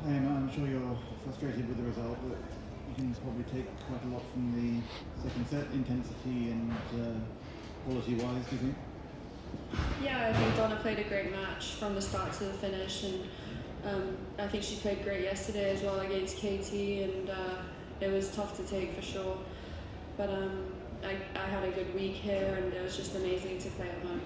I'm sure you're frustrated with the result, but you can probably take quite a lot from the second set, intensity and quality-wise, do you think? Yeah, I think Donna played a great match from the start to the finish, and I think she played great yesterday as well against Katie, and it was tough to take for sure. But I had a good week here, and it was just amazing to play at home.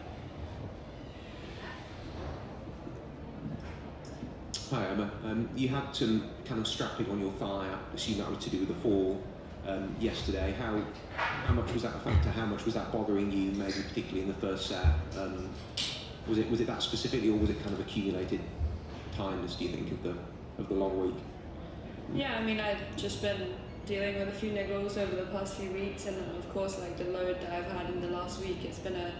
Hi Emma, you had some kind of strapping on your thigh. I assume that was to do with the fall yesterday. How much was that a factor? How much was that bothering you, maybe particularly in the first set? Was it that specifically, or was it kind of accumulated tiredness, do you think, of the long week? Yeah, I mean, I've just been dealing with a few niggles over the past few weeks, and of course, like the load that I've had in the last week, it's been a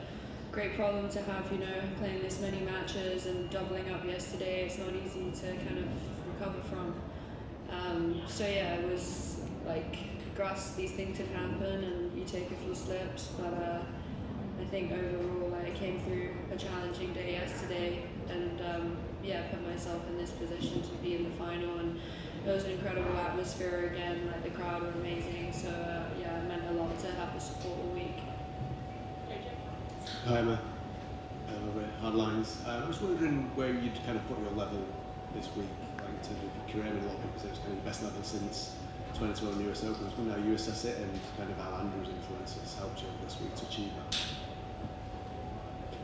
great problem to have, you know, playing this many matches and doubling up yesterday. It's not easy to kind of recover from. So yeah, it was like these things can happen and you take a few slips, but I think overall I came through a challenging day yesterday, and yeah, put myself in this position to be in the final, and it was an incredible atmosphere again. Like the crowd were amazing, so yeah, it meant a lot to have the support all week. Hi Emma, hard lines. I was wondering where you'd kind of put your level this week, like in terms of your career. I mean, a lot of people say it's kind of the best level since 2012 US Open. I was wondering how you assess it and kind of how Andrew's influences helped you this week to achieve that.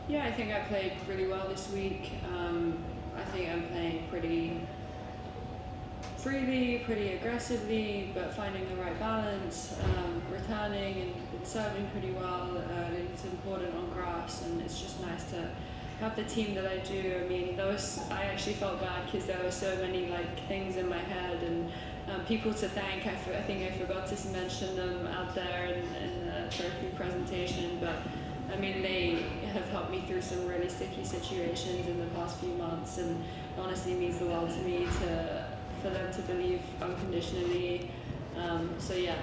Yeah, I think I played really well this week. I think I'm playing pretty freely, pretty aggressively, but finding the right balance, returning and serving pretty well. It's important on grass, and it's just nice to have the team that I do. I mean, I actually felt bad because there were so many like things in my head and people to thank. I think I forgot to mention them out there in the trophy presentation, but I mean, they have helped me through some really sticky situations in the past few months, and honestly means the world to me for them to believe unconditionally. So yeah,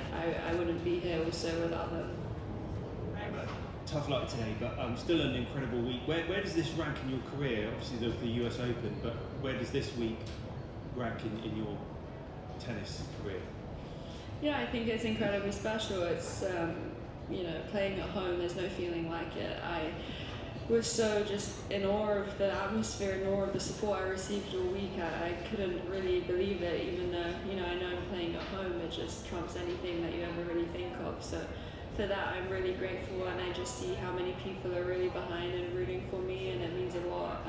I wouldn't be here also without them. Tough luck today, but still an incredible week. Where does this rank in your career? Obviously there's the US Open, but where does this week rank in your tennis career? Yeah, I think it's incredibly special. It's you know, playing at home, there's no feeling like it. I was so just in awe of the atmosphere, in awe of the support I received all week. I couldn't really believe it, even though, you know, I know playing at home, it just trumps anything that you ever really think of. So for that, I'm really grateful, and I just see how many people are really behind and rooting for me, and it means a lot.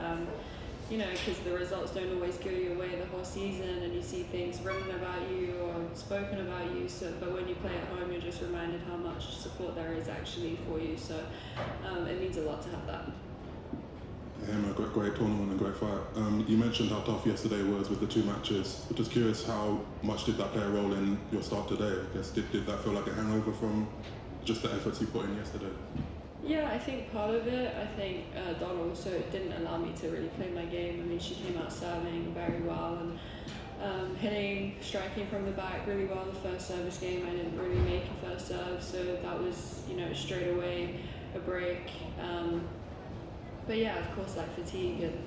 You know, because the results don't always go your way the whole season, and you see things written about you or spoken about you. So, but when you play at home, you're just reminded how much support there is actually for you. So, it means a lot to have that. Emma, great tournament and great fight. You mentioned how tough yesterday was with the two matches. I'm just curious, how much did that play a role in your start today? I guess did that feel like a hangover from just the efforts you put in yesterday? Yeah, I think part of it. I think Donna also didn't allow me to really play my game. I mean, she came out serving very well and striking from the back really well the first service game. I didn't really make a first serve, so that was, you know, straight away a break. But yeah, of course, like fatigue and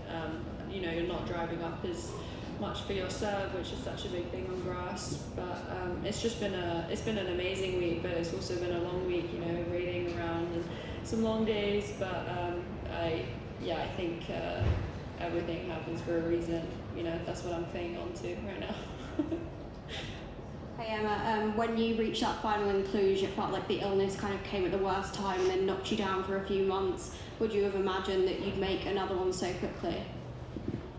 you know, you're not driving up as much for your serve, which is such a big thing on grass. But it's been an amazing week, but it's also been a long week, you know, raiding around and some long days. But I think everything happens for a reason. You know, that's what I'm clinging on to right now. Hey Emma, when you reached that final in Cluj, it felt like the illness kind of came at the worst time and then knocked you down for a few months. Would you have imagined that you'd make another one so quickly?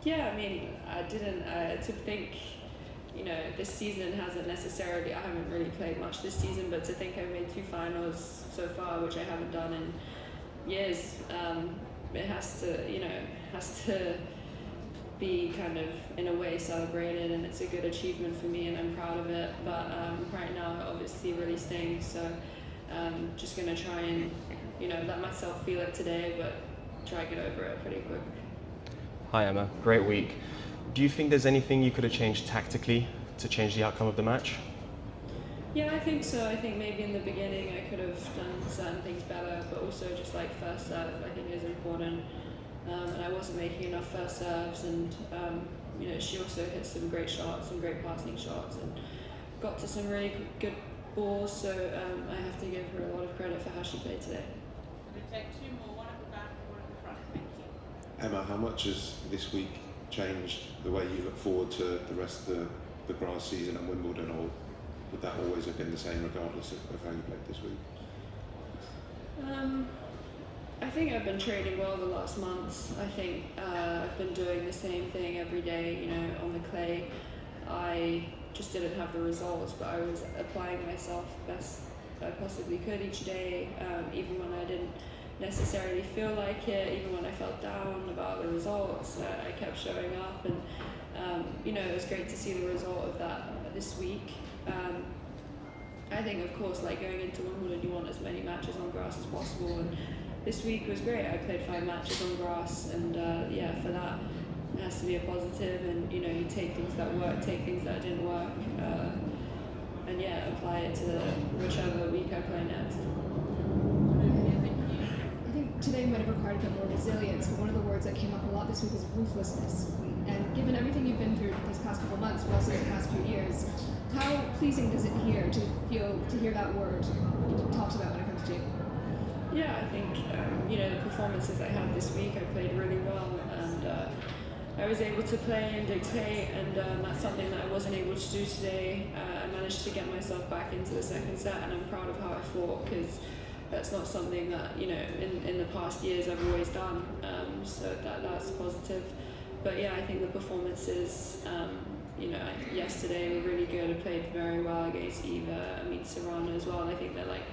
Yeah, I mean, I didn't, to think, you know, this season hasn't necessarily, I haven't really played much this season, but to think I've made 2 finals so far, which I haven't done in years, it has to be kind of, in a way, celebrated, and it's a good achievement for me, and I'm proud of it. But right now, it obviously really stings, so just going to try and, you know, let myself feel it today, but try to get over it pretty quick. Hi Emma, great week. Do you think there's anything you could have changed tactically to change the outcome of the match? Yeah, I think so. I think maybe in the beginning I could have done certain things better, but also just like first serve I think is important. And I wasn't making enough first serves, and you know, she also hit some great shots, some great passing shots, and got to some really good balls. So I have to give her a lot of credit for how she played today. We take two more, one at the back and one at the front. Thank you. Emma, how much has this week changed the way you look forward to the rest of the grass season and Wimbledon, or would that always have been the same regardless of how you played this week? I think I've been training well the last months. I think I've been doing the same thing every day, you know, on the clay. I just didn't have the results, but I was applying myself best I possibly could each day, even when I didn't necessarily feel like it, even when I felt down about the results. I kept showing up, and you know, it was great to see the result of that this week. I think, of course, like going into Wimbledon, you want as many matches on grass as possible, and this week was great. I played 5 matches on grass, and yeah, for that, it has to be a positive, and you know, you take things that work, take things that didn't work, and yeah, apply it to whichever week I play next. I think today might have required a bit more resilience, but one of the words that came up a lot this week was ruthlessness. And given everything you've been through these past couple of months, but also the past few years, how pleasing does it to hear that word talked about when it comes to you? Yeah, I think you know, the performances I had this week, I played really well, and I was able to play and dictate, and that's something that I wasn't able to do today. I managed to get myself back into the second set, and I'm proud of how I fought, because that's not something that, you know, in the past years I've always done, so that's positive. But yeah, I think the performances, you know, yesterday were really good. I played very well against Eva, Serrano as well, and I think they're like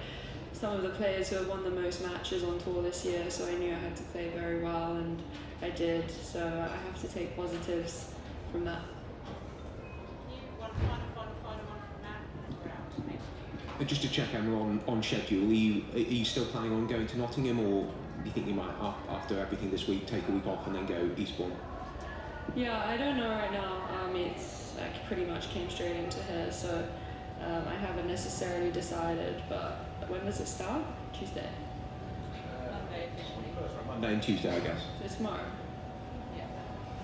some of the players who have won the most matches on tour this year, so I knew I had to play very well, and I did, so I have to take positives from that. One final one from Matt, and we're out. Thank you. Just to check, Emma, on schedule, are you still planning on going to Nottingham, or do you think you might, after everything this week, take a week off and then go Eastbourne? Yeah, I don't know right now. It's I pretty much came straight into here, so I haven't necessarily decided, but when does it start? Tuesday. Monday officially. Monday and Tuesday, I guess. So it's tomorrow. Yeah.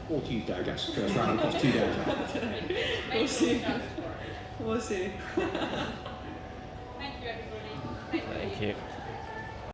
Or Tuesday, I guess. First round across 2 days. We'll see. We'll see. Thank you, everybody. Thank you.